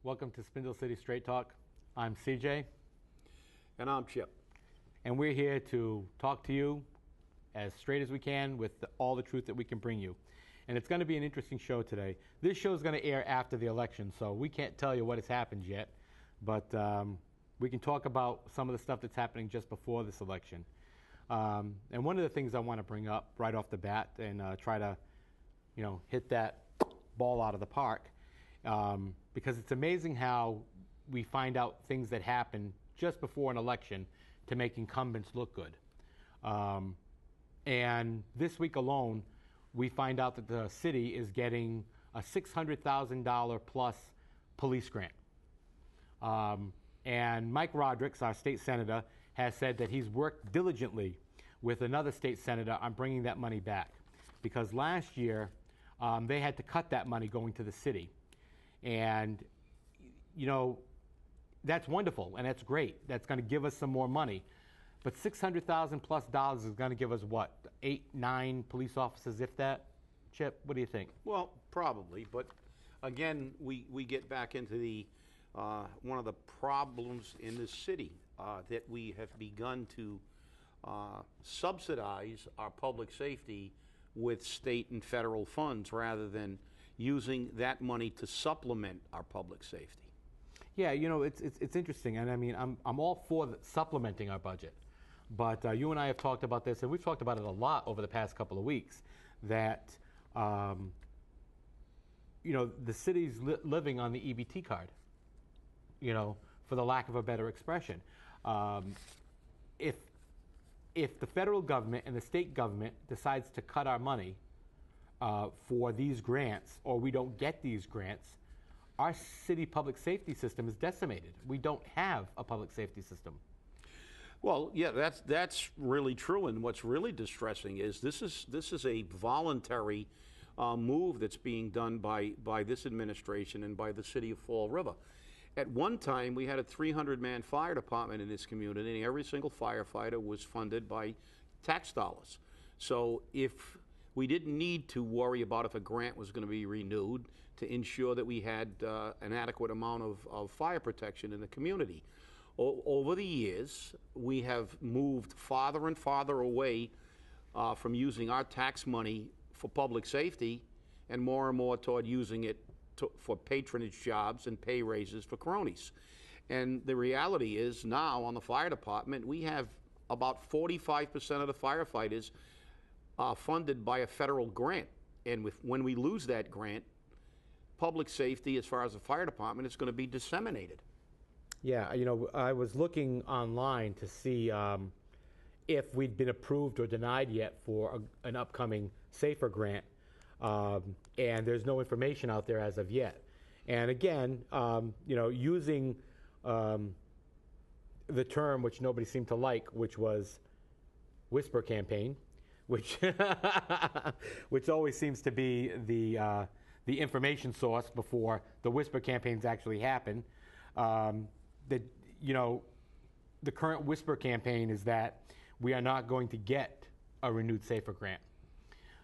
Welcome to Spindle City Straight Talk. I'm CJ. And I'm Chip. And we're here to talk to you as straight as we can with all the truth that we can bring you. And it's going to be an interesting show today. This show is going to air after the election, so we can't tell you what has happened yet. But we can talk about some of the stuff that's happening just before this election. And one of the things I want to bring up right off the bat and try to, hit that ball out of the park, because it's amazing how we find out things that happen just before an election to make incumbents look good. And this week alone, we find out that the city is getting a $600,000 plus police grant. And Mike Rodrigues, our state senator, has said that he's worked diligently with another state senator on bringing that money back. Because last year, they had to cut that money going to the city. And, that's wonderful and that's great. That's going to give us some more money. But $600,000 plus is going to give us what, 8, 9 police officers, if that? Chip, what do you think? Well, probably, but again, we get back into the one of the problems in this city that we have begun to subsidize our public safety with state and federal funds rather than using that money to supplement our public safety. Yeah, it's interesting, and I mean, I'm all for supplementing our budget. But you and I have talked about this, and we've talked about it a lot over the past couple of weeks, that, the city's living on the EBT card, for the lack of a better expression. If the federal government and the state government decides to cut our money for these grants, or we don't get these grants, our city public safety system is decimated. We don't have a public safety system. Well, yeah, that's really true. And what's really distressing is this is a voluntary move that's being done by this administration and by the city of Fall River. At one time, we had a 300-man fire department in this community, and every single firefighter was funded by tax dollars. So if we didn't need to worry about if a grant was going to be renewed to ensure that we had an adequate amount of fire protection in the community. Over the years, we have moved farther and farther away from using our tax money for public safety and more toward using it for patronage jobs and pay raises for cronies. And the reality is now on the fire department, we have about 45% of the firefighters funded by a federal grant. And when we lose that grant, public safety, as far as the fire department, is going to be disseminated. Yeah, I was looking online to see if we'd been approved or denied yet for an upcoming SAFER grant, and there's no information out there as of yet. And again, using the term which nobody seemed to like, which was whisper campaign, which which always seems to be the information source before the whisper campaigns actually happen. The current whisper campaign is that we are not going to get a renewed SAFER grant.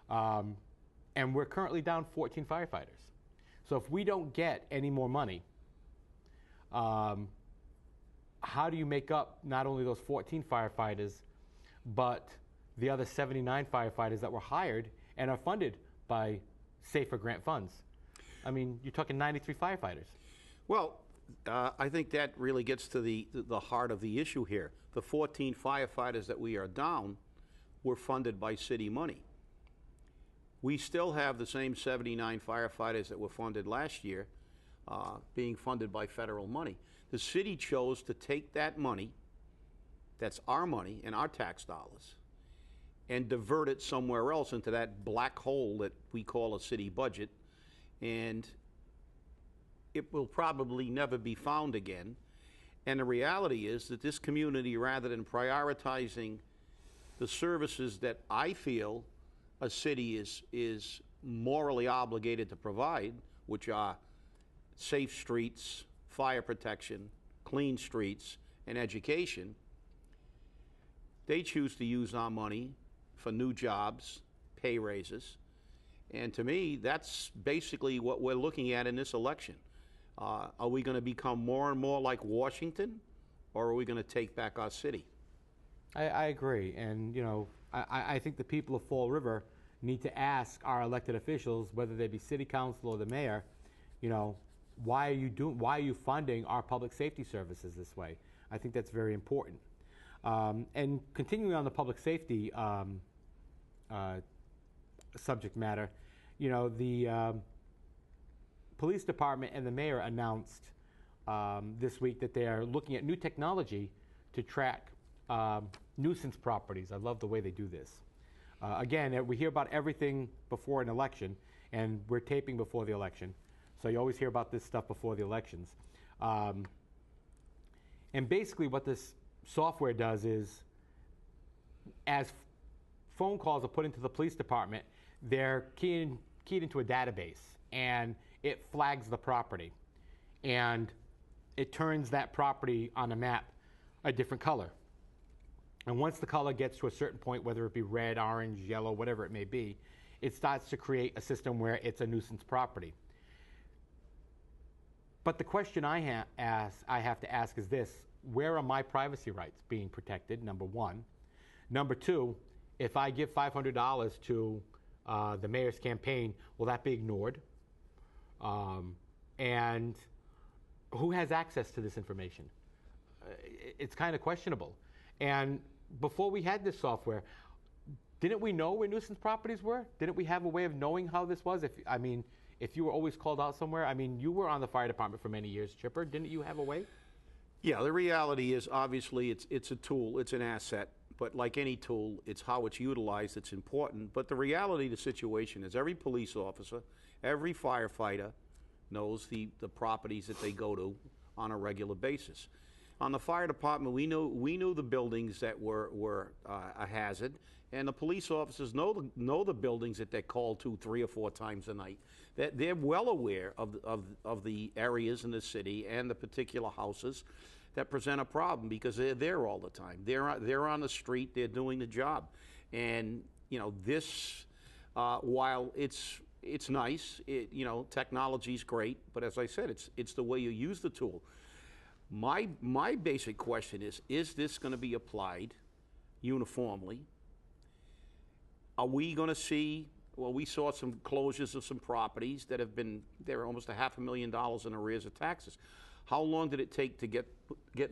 And we're currently down 14 firefighters. So if we don't get any more money, how do you make up not only those 14 firefighters, but the other 79 firefighters that were hired and are funded by SAFER grant funds? I mean, you're talking 93 firefighters. Well, I think that really gets to the heart of the issue here. The 14 firefighters that we are down were funded by city money. We still have the same 79 firefighters that were funded last year being funded by federal money. The city chose to take that money, that's our money and our tax dollars, and divert it somewhere else into that black hole that we call a city budget, and it will probably never be found again. And the reality is that this community, rather than prioritizing the services that I feel a city is morally obligated to provide, which are safe streets, fire protection, clean streets, and education, they choose to use our money for new jobs, pay raises. And to me, that's basically what we're looking at in this election. Are we going to become more and more like Washington, or are we going to take back our city? I agree, and I think the people of Fall River need to ask our elected officials, whether they be city council or the mayor, why are you funding our public safety services this way? I think that's very important. And continuing on the public safety subject matter, the police department and the mayor announced this week that they are looking at new technology to track nuisance properties. I love the way they do this. Again, we hear about everything before an election, and we're taping before the election. So you always hear about this stuff before the elections. And basically what this software does is, as phone calls are put into the police department, they're keyed into a database, and it flags the property. And it turns that property on a map a different color. And once the color gets to a certain point, whether it be red, orange, yellow, whatever it may be, it starts to create a system where it's a nuisance property. But the question I have to ask is this: where are my privacy rights being protected, number one? Number two, if I give $500 to the mayor's campaign, will that be ignored? And who has access to this information? It's kind of questionable. And before we had this software, didn't we know where nuisance properties were? Didn't we have a way of knowing how this was? If you were always called out somewhere, you were on the fire department for many years, Chipper. Didn't you have a way? Yeah, the reality is, obviously, it's a tool, it's an asset, but like any tool, it's how it's utilized that's important. But the reality of the situation is every police officer, every firefighter knows the properties that they go to on a regular basis. On the fire department, we knew the buildings that were a hazard, and the police officers know the buildings that they're called to 3 or 4 times a night. They're well aware of the areas in the city and the particular houses that present a problem, because they're there all the time. They're on the street. They're doing the job, and this while it's nice, technology's great, but as I said, it's the way you use the tool. My basic question is this going to be applied uniformly? Are we going to see, well, we saw some closures of some properties that have been, they're almost $500,000 in arrears of taxes. How long did it take to get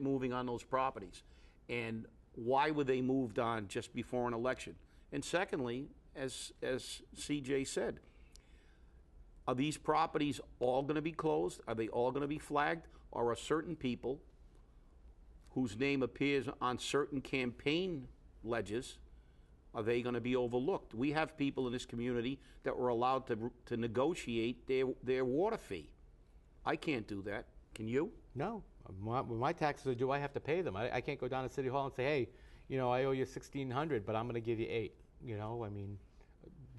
moving on those properties? And why were they moved on just before an election? And secondly, as CJ said, are these properties all going to be closed? Are they all going to be flagged? Or are certain people whose name appears on certain campaign ledgers, are they going to be overlooked? We have people in this community that were allowed to negotiate their water fee. I can't do that. Can you? No. When my taxes are due, I have to pay them. I can't go down to City Hall and say, hey, I owe you $1,600, but I'm going to give you $8.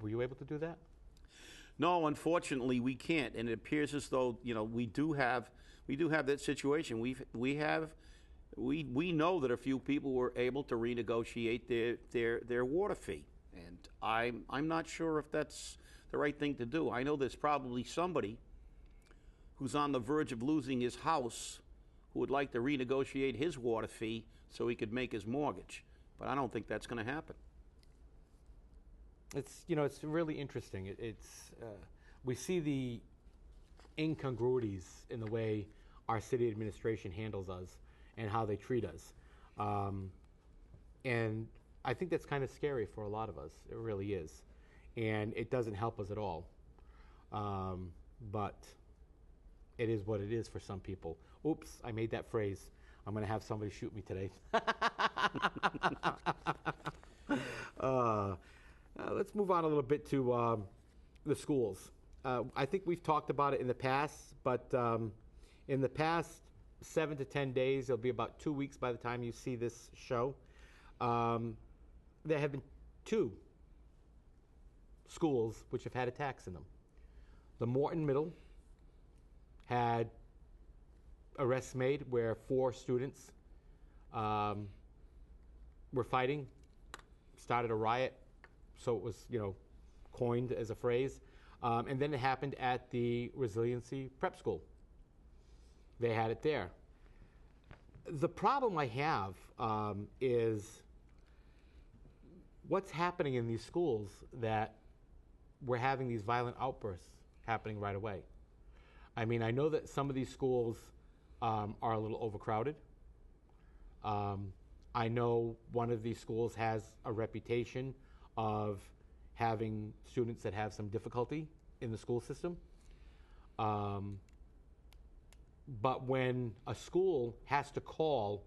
Were you able to do that? No, unfortunately, we can't. And it appears as though we do have that situation. We know that a few people were able to renegotiate their water fee, and I'm not sure if that's the right thing to do. I know there's probably somebody who's on the verge of losing his house who would like to renegotiate his water fee so he could make his mortgage, but I don't think that's going to happen. It's it's really interesting. We see the incongruities in the way our city administration handles us and how they treat us, and I think that's kind of scary for a lot of us. It really is, and it doesn't help us at all. But it is what it is for some people. Oops, I made that phrase. I'm going to have somebody shoot me today. Let's move on a little bit to the schools. I think we've talked about it in the past, but in the past 7 to 10 days, it'll be about 2 weeks by the time you see this show, there have been 2 schools which have had attacks in them. The Morton Middle had arrests made where 4 students were fighting, started a riot, so it was, coined as a phrase. And then it happened at the Resiliency Prep School. They had it there. The problem I have is what's happening in these schools that we're having these violent outbursts happening right away. I mean, I know that some of these schools are a little overcrowded. I know one of these schools has a reputation of having students that have some difficulty in the school system. But when a school has to call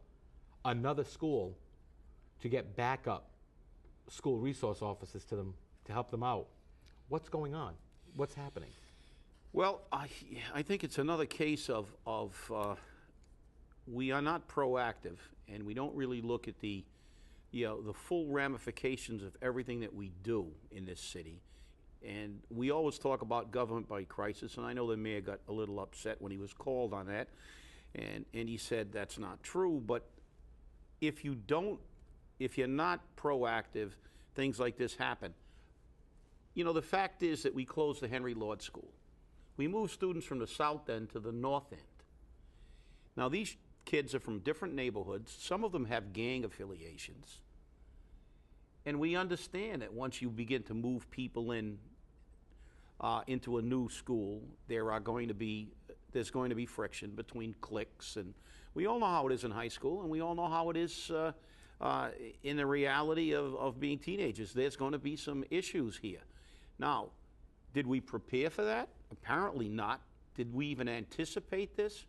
another school to get backup school resource officers to them to help them out, what's going on? What's happening? Well, I think it's another case of we are not proactive, and we don't really look at the full ramifications of everything that we do in this city. And we always talk about government by crisis, and I know the mayor got a little upset when he was called on that, and he said that's not true. But if you're not proactive, things like this happen. The fact is that we closed the Henry Lord School. We moved students from the south end to the north end. Now, these kids are from different neighborhoods. Some of them have gang affiliations. And we understand that once you begin to move people into a new school, there's going to be friction between cliques, and we all know how it is in high school, and we all know how it is in the reality of being teenagers. There's going to be some issues here. Now, did we prepare for that? Apparently not. Did we even anticipate this?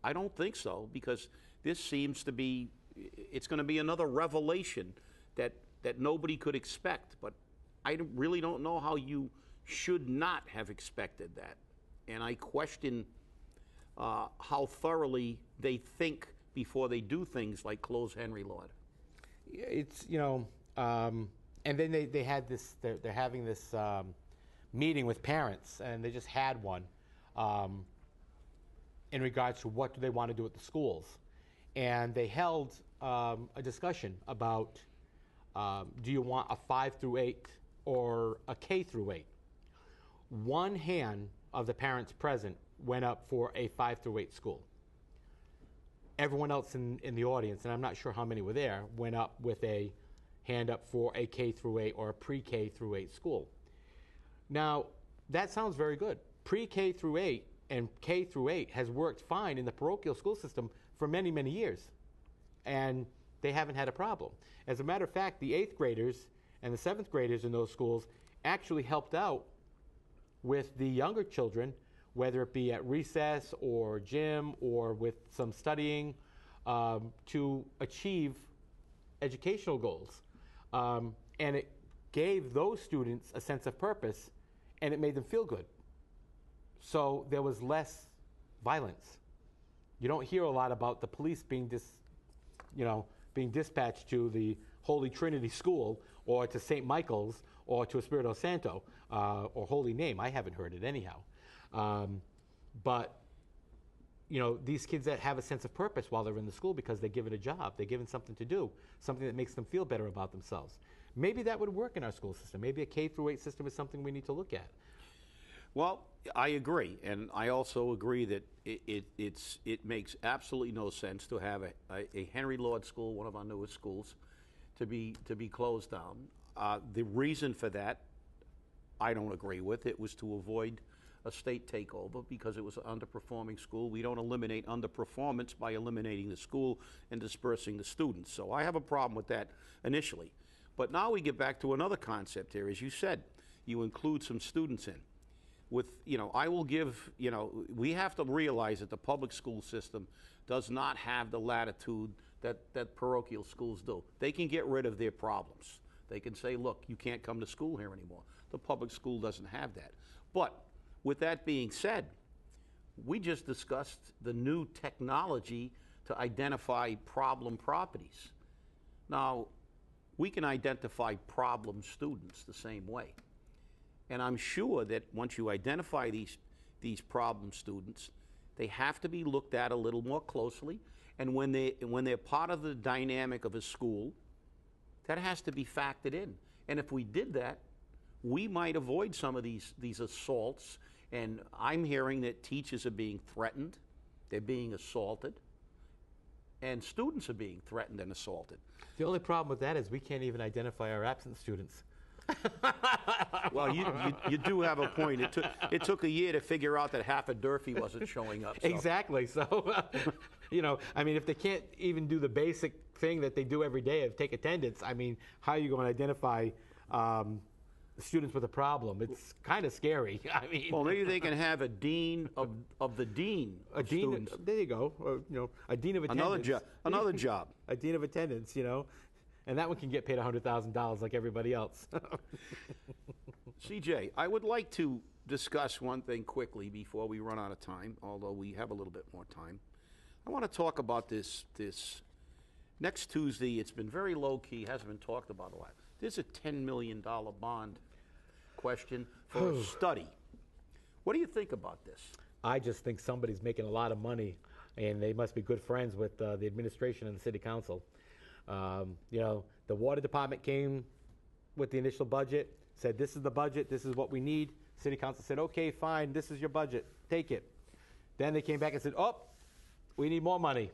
I don't think so, because this seems to be, it's going to be another revelation that nobody could expect. But I really don't know how you should not have expected that. And I question how thoroughly they think before they do things like close Henry Lord. It's, and then they had this, they're having this meeting with parents, and they just had one in regards to what do they want to do at the schools. And they held a discussion about do you want a 5 through 8 or a K through 8? One hand of the parents present went up for a 5 through 8 school. Everyone else in the audience, and I'm not sure how many were there, went up with a hand up for a K through 8 or a pre-K through 8 school. Now, that sounds very good. Pre-K through 8 and K through 8 has worked fine in the parochial school system for many, many years. And they haven't had a problem. As a matter of fact, the 8th graders and the 7th graders in those schools actually helped out with the younger children, whether it be at recess or gym or with some studying, to achieve educational goals. And it gave those students a sense of purpose, and it made them feel good. So there was less violence. You don't hear a lot about the police being dispatched to the Holy Trinity School or to St. Michael's or to Espirito Santo or Holy Name. I haven't heard it anyhow. But these kids that have a sense of purpose while they're in the school because they're given a job, they're given something to do, something that makes them feel better about themselves. Maybe that would work in our school system. Maybe a K through 8 system is something we need to look at. Well, I agree, and I also agree that it makes absolutely no sense to have a Henry Lord School, one of our newest schools, to be closed down. The reason for that, I don't agree with. It was to avoid a state takeover because it was an underperforming school. We don't eliminate underperformance by eliminating the school and dispersing the students. So I have a problem with that initially. But now we get back to another concept here. As you said, you include some students in. I will give, we have to realize that the public school system does not have the latitude that parochial schools do. They can get rid of their problems. They can say, look, you can't come to school here anymore. The public school doesn't have that. But with that being said, we just discussed the new technology to identify problem properties. Now, we can identify problem students the same way. And I'm sure that once you identify these problem students, they have to be looked at a little more closely. And when they're part of the dynamic of a school, that has to be factored in. And if we did that, we might avoid some of these assaults. And I'm hearing that teachers are being threatened they're being assaulted, and students are being threatened and assaulted. The only problem with that is we can't even identify our absent students. Well, you do have a point. It took a year to figure out that half of Durfee wasn't showing up. So. Exactly. So, I mean, if they can't even do the basic thing that they do every day of take attendance, I mean, how are you going to identify students with a problem? It's kind of scary. I mean, well, maybe they can have a dean of the dean of students. There you go. Or, a dean of attendance. Another job. A dean of attendance, and that one can get paid $100,000 like everybody else. CJ, I would like to discuss one thing quickly before we run out of time, although we have a little bit more time. I want to talk about this next Tuesday. It's been very low-key, hasn't been talked about a lot. There's a $10 million bond question for a study. What do you think about this? I just think somebody's making a lot of money, and they must be good friends with the administration and the city council. The water department came with the initial budget, said this is the budget, this is what we need. City council said, okay, fine, this is your budget, take it. Then they came back and said, oh, we need more money.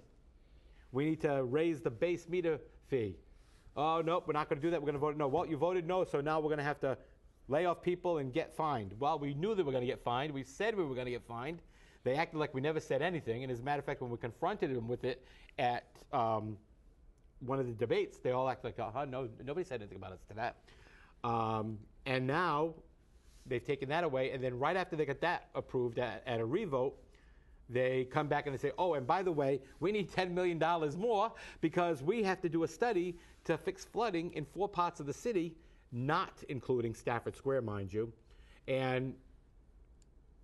We need to raise the base meter fee. Oh, nope, we're not going to do that, we're going to vote no. Well, you voted no, so now we're going to have to lay off people and get fined. Well, we knew that we were going to get fined. We said we were going to get fined. They acted like we never said anything, and as a matter of fact, when we confronted them with it at one of the debates, they all act like, no, nobody said anything about us to that. And now they've taken that away, and then right after they got that approved at a revote, they come back and they say, oh, and by the way, we need $10 million more because we have to do a study to fix flooding in 4 parts of the city, not including Stafford Square, mind you, and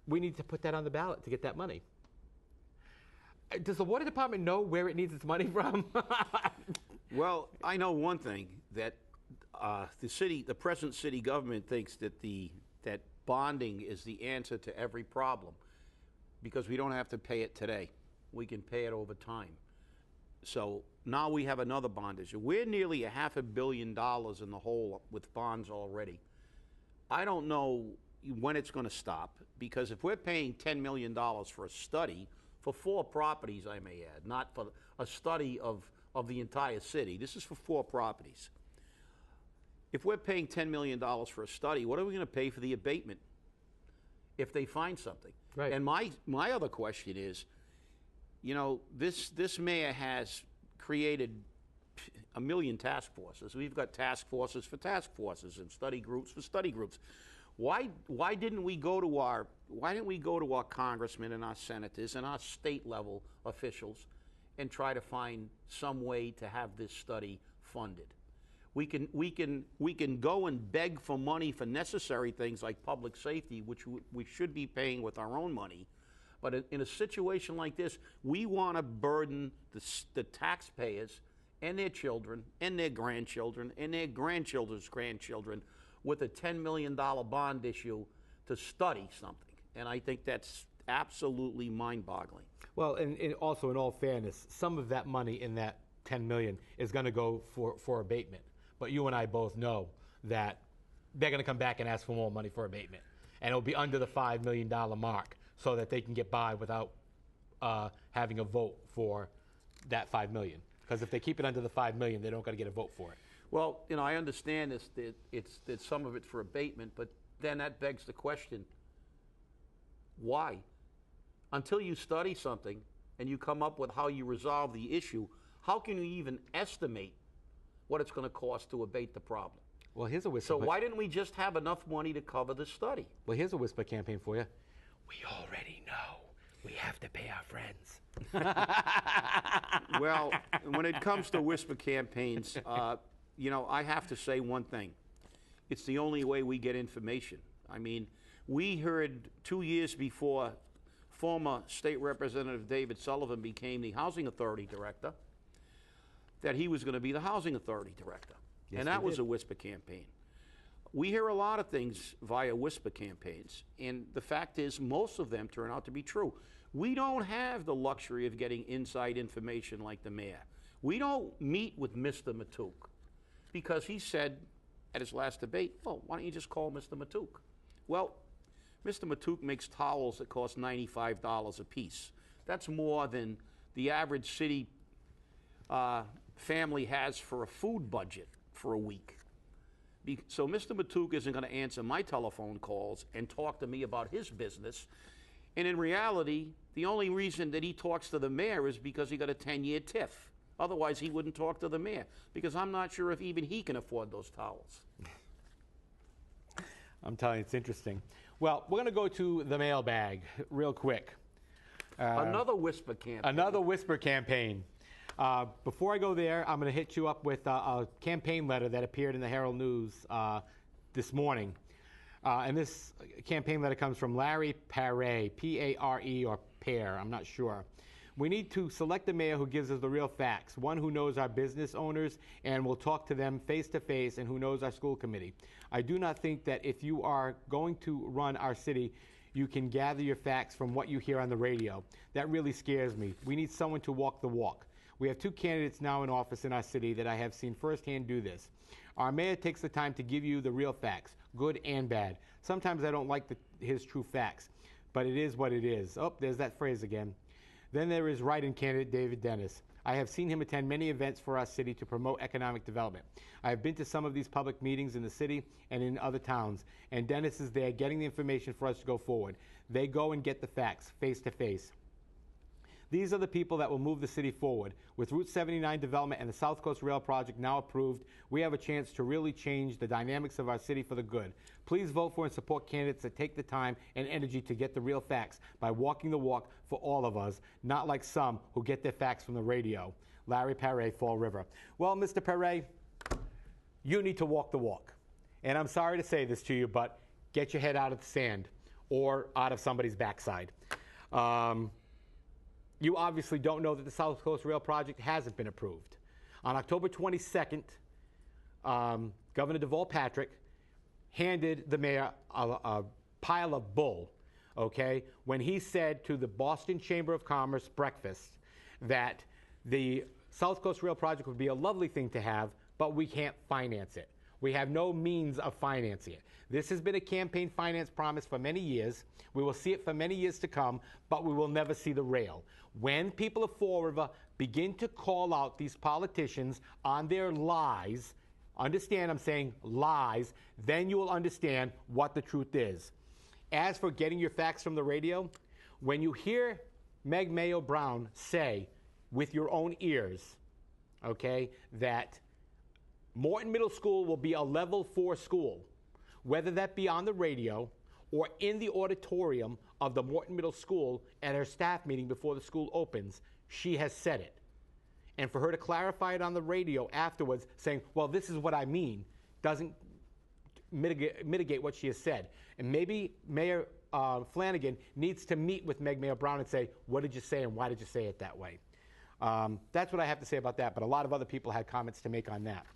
we need to put that on the ballot to get that money. Does the water department know where it needs its money from? Well, I know one thing, that the present city government thinks that that bonding is the answer to every problem because we don't have to pay it today. We can pay it over time. So now we have another bond issue. We're nearly $500 million in the hole with bonds already. I don't know when it's going to stop because if we're paying $10 million for a study, for 4 properties, I may add, not for a study of the entire city. This is for 4 properties. If we're paying $10 million for a study, what are we going to pay for the abatement if they find something? Right. And my other question is, this mayor has created a million task forces. We've got task forces for task forces and study groups for study groups. Why didn't we go to our congressmen and our senators and our state level officials and try to find some way to have this study funded? We can go and beg for money for necessary things like public safety, which we should be paying with our own money. But in a situation like this, we want to burden the taxpayers and their children and their grandchildren and their grandchildren's grandchildren with a $10 million bond issue to study something. And I think that's absolutely mind-boggling. Well, and also in all fairness, some of that money in that $10 million is going to go for abatement. But you and I both know that they're going to come back and ask for more money for abatement. And it'll be under the $5 million mark so that they can get by without having a vote for that $5 million. Because if they keep it under the $5 million, they don't got to get a vote for it. Well, I understand that some of it's for abatement, but then that begs the question, why? Until you study something and you come up with how you resolve the issue, how can you even estimate what it's going to cost to abate the problem? Well, here's a whisper. So why didn't we just have enough money to cover the study? Well, here's a whisper campaign for you. We already know. We have to pay our friends. Well, when it comes to whisper campaigns, I have to say one thing. It's the only way we get information. I mean, we heard 2 years before former State Representative David Sullivan became the Housing Authority Director that he was going to be the Housing Authority Director. Yes, and that was a whisper campaign. We hear a lot of things via whisper campaigns, and the fact is most of them turn out to be true. We don't have the luxury of getting inside information like the mayor. We don't meet with Mr. Matuk because he said at his last debate, well, why don't you just call Mr. Matuk? Well, Mr. Matuk makes towels that cost $95 a piece. That's more than the average city family has for a food budget for a week. So Mr. Matuk isn't going to answer my telephone calls and talk to me about his business. And in reality, the only reason that he talks to the mayor is because he got a 10-year TIF. Otherwise, he wouldn't talk to the mayor, because I'm not sure if even he can afford those towels. I'm telling you, it's interesting. Well, we're going to go to the mailbag real quick. Another whisper campaign. Another whisper campaign. Before I go there, I'm going to hit you up with a campaign letter that appeared in the Herald News this morning. And this campaign letter comes from Larry Perry, P-A-R-E or Pear, I'm not sure. We need to select a mayor who gives us the real facts, one who knows our business owners and will talk to them face to face, and who knows our school committee. I do not think that if you are going to run our city, you can gather your facts from what you hear on the radio. That really scares me. We need someone to walk the walk. We have two candidates now in office in our city that I have seen firsthand do this. Our mayor takes the time to give you the real facts, good and bad. Sometimes I don't like his true facts, but it is what it is. Oh, there's that phrase again. Then there is write-in candidate David Dennis. I have seen him attend many events for our city to promote economic development. I have been to some of these public meetings in the city and in other towns, and Dennis is there getting the information for us to go forward. They go and get the facts face to face. These are the people that will move the city forward. With Route 79 development and the South Coast Rail project now approved, we have a chance to really change the dynamics of our city for the good. Please vote for and support candidates that take the time and energy to get the real facts by walking the walk for all of us, not like some who get their facts from the radio. Larry Perry, Fall River. Well, Mr. Perry, you need to walk the walk. And I'm sorry to say this to you, but get your head out of the sand or out of somebody's backside. You obviously don't know that the South Coast Rail project hasn't been approved. On October 22nd, Governor Deval Patrick handed the mayor a pile of bull, okay, when he said to the Boston Chamber of Commerce breakfast that the South Coast Rail project would be a lovely thing to have, but we can't finance it. We have no means of financing it. This has been a campaign finance promise for many years. We will see it for many years to come, but we will never see the rail. When people of Fall River begin to call out these politicians on their lies, understand I'm saying lies, then you will understand what the truth is. As for getting your facts from the radio, when you hear Meg Mayo Brown say with your own ears, okay, that Morton Middle School will be a level 4 school, whether that be on the radio or in the auditorium of the Morton Middle School at her staff meeting before the school opens, she has said it. And for her to clarify it on the radio afterwards, saying, well, this is what I mean, doesn't mitigate what she has said. And maybe Mayor Flanagan needs to meet with Meg Mayo Brown and say, what did you say and why did you say it that way? That's what I have to say about that, but a lot of other people had comments to make on that.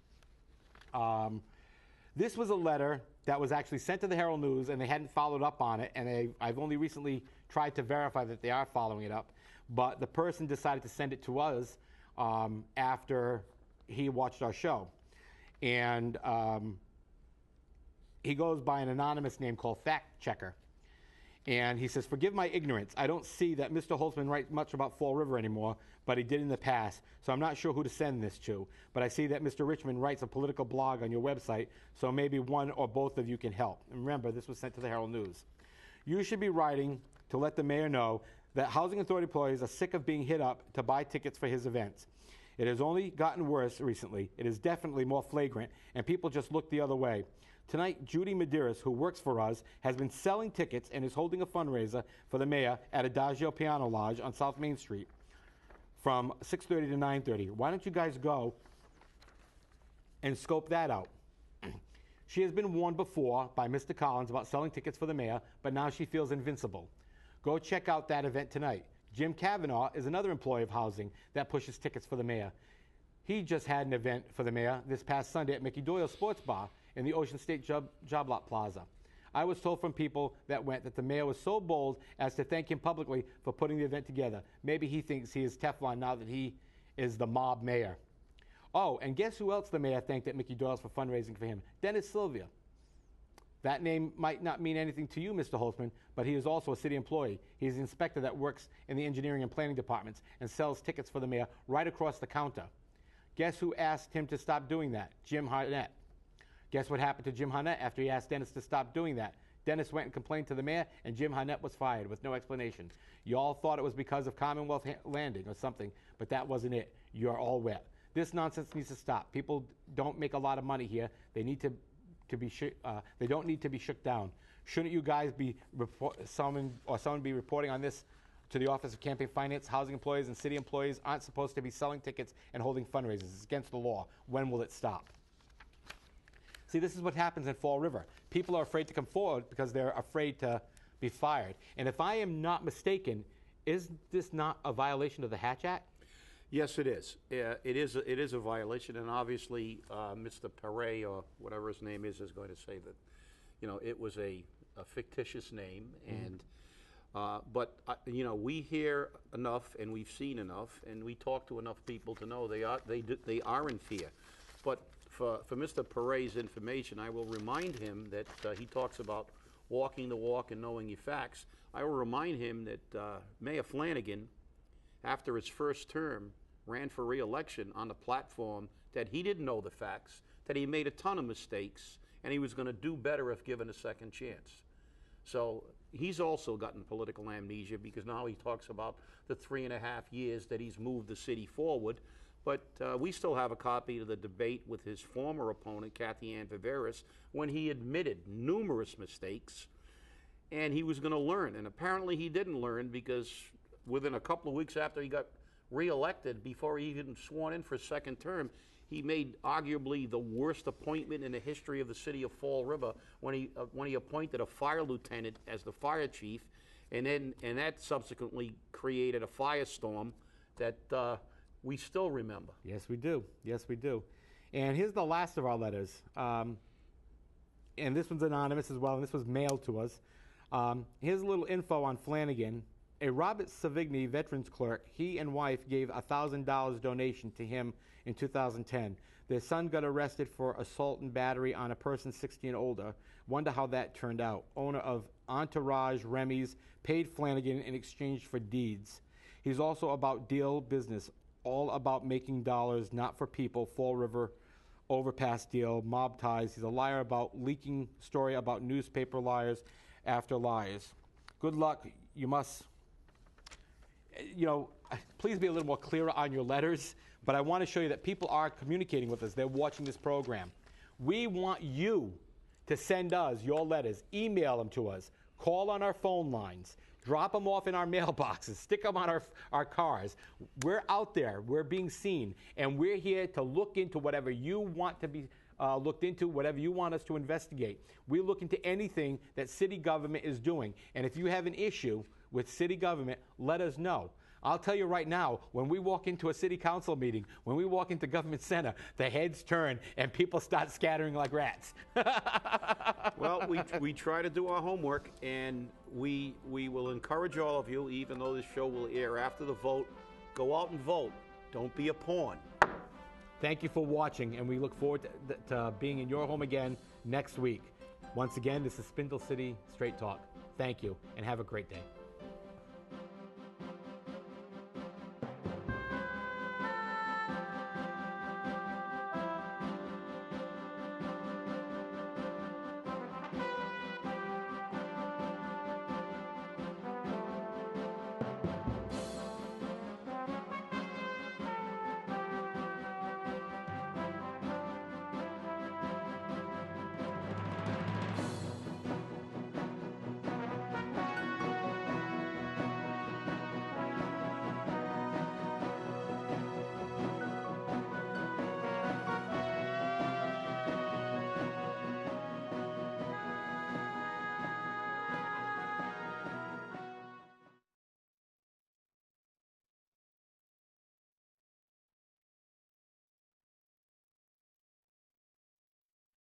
This was a letter that was actually sent to the Herald News, and they hadn't followed up on it, and I've only recently tried to verify that they are following it up, but the person decided to send it to us after he watched our show. And he goes by an anonymous name called Fact Checker. And he says, forgive my ignorance. I don't see that Mr. Holtzman writes much about Fall River anymore, but he did in the past, so I'm not sure who to send this to. But I see that Mr. Richmond writes a political blog on your website, so maybe one or both of you can help. And remember, this was sent to the Herald News. You should be writing to let the mayor know that Housing Authority employees are sick of being hit up to buy tickets for his events. It has only gotten worse recently. It is definitely more flagrant, and people just look the other way. Tonight, Judy Medeiros, who works for us, has been selling tickets and is holding a fundraiser for the mayor at Adagio Piano Lodge on South Main Street from 6:30 to 9:30. Why don't you guys go and scope that out? She has been warned before by Mr. Collins about selling tickets for the mayor, but now she feels invincible. Go check out that event tonight. Jim Kavanaugh is another employee of housing that pushes tickets for the mayor. He just had an event for the mayor this past Sunday at Mickey Doyle Sports Bar in the Ocean State Job Lot Plaza. I was told from people that went that the mayor was so bold as to thank him publicly for putting the event together. Maybe he thinks he is Teflon now that he is the mob mayor. Oh, and guess who else the mayor thanked at Mickey Doyle's for fundraising for him? Dennis Sylvia. That name might not mean anything to you, Mr. Holtzman, but he is also a city employee. He's the inspector that works in the engineering and planning departments and sells tickets for the mayor right across the counter. Guess who asked him to stop doing that? Jim Harnett. Guess what happened to Jim Harnett after he asked Dennis to stop doing that? Dennis went and complained to the mayor, and Jim Harnett was fired with no explanation. You all thought it was because of Commonwealth Landing or something, but that wasn't it. You're all wet. This nonsense needs to stop. People don't make a lot of money here. They need to be they don't need to be shook down. Shouldn't you guys be someone be reporting on this to the Office of Campaign Finance? Housing employees and city employees aren't supposed to be selling tickets and holding fundraisers. It's against the law. When will it stop? See, this is what happens in Fall River. People are afraid to come forward because they're afraid to be fired. And if I am not mistaken, is this not a violation of the Hatch Act? Yes, it is. It is a violation, and obviously, Mr. Ferry, or whatever his name is going to say that, it was a fictitious name, and but we hear enough, and we've seen enough, and we talk to enough people to know they are in fear. But for Mr. Ferry's information, I will remind him that he talks about walking the walk and knowing your facts. I will remind him that Mayor Flanagan, after his first term, ran for re-election on the platform that he didn't know the facts, that he made a ton of mistakes, and he was going to do better if given a second chance. So he's also gotten political amnesia because now he talks about the 3.5 years that he's moved the city forward. But we still have a copy of the debate with his former opponent, Kathy Ann Viveris, when he admitted numerous mistakes, and he was going to learn. And apparently he didn't learn, because within a couple of weeks after he got re-elected, before he even sworn in for a second term, he made arguably the worst appointment in the history of the city of Fall River when he appointed a fire lieutenant as the fire chief, and that subsequently created a firestorm that we still remember. Yes, we do. Yes, we do. And here's the last of our letters. And this one's anonymous as well, and this was mailed to us. Here's a little info on Flanagan. A Robert Savigny veterans clerk, he and wife gave a $1,000 donation to him in 2010. Their son got arrested for assault and battery on a person 60 and older. Wonder how that turned out. Owner of Entourage Remy's paid Flanagan in exchange for deeds. He's also about deal business, all about making dollars, not for people. Fall River overpass deal, mob ties. He's a liar about leaking story about newspaper liars after liars. Good luck. You must, please be a little more clearer on your letters, but I want to show you that people are communicating with us. They're watching this program. We want you to send us your letters. Email them to us. Call on our phone lines. Drop them off in our mailboxes. Stick them on our cars. We're out there. We're being seen. And we're here to look into whatever you want to be looked into, whatever you want us to investigate. We look into anything that city government is doing. And if you have an issue with city government, let us know. I'll tell you right now, when we walk into a city council meeting, when we walk into government center, the heads turn and people start scattering like rats. Well, we try to do our homework, and we will encourage all of you, even though this show will air after the vote, go out and vote. Don't be a pawn. Thank you for watching, and we look forward to being in your home again next week. Once again, this is Spindle City Straight Talk. Thank you, and have a great day.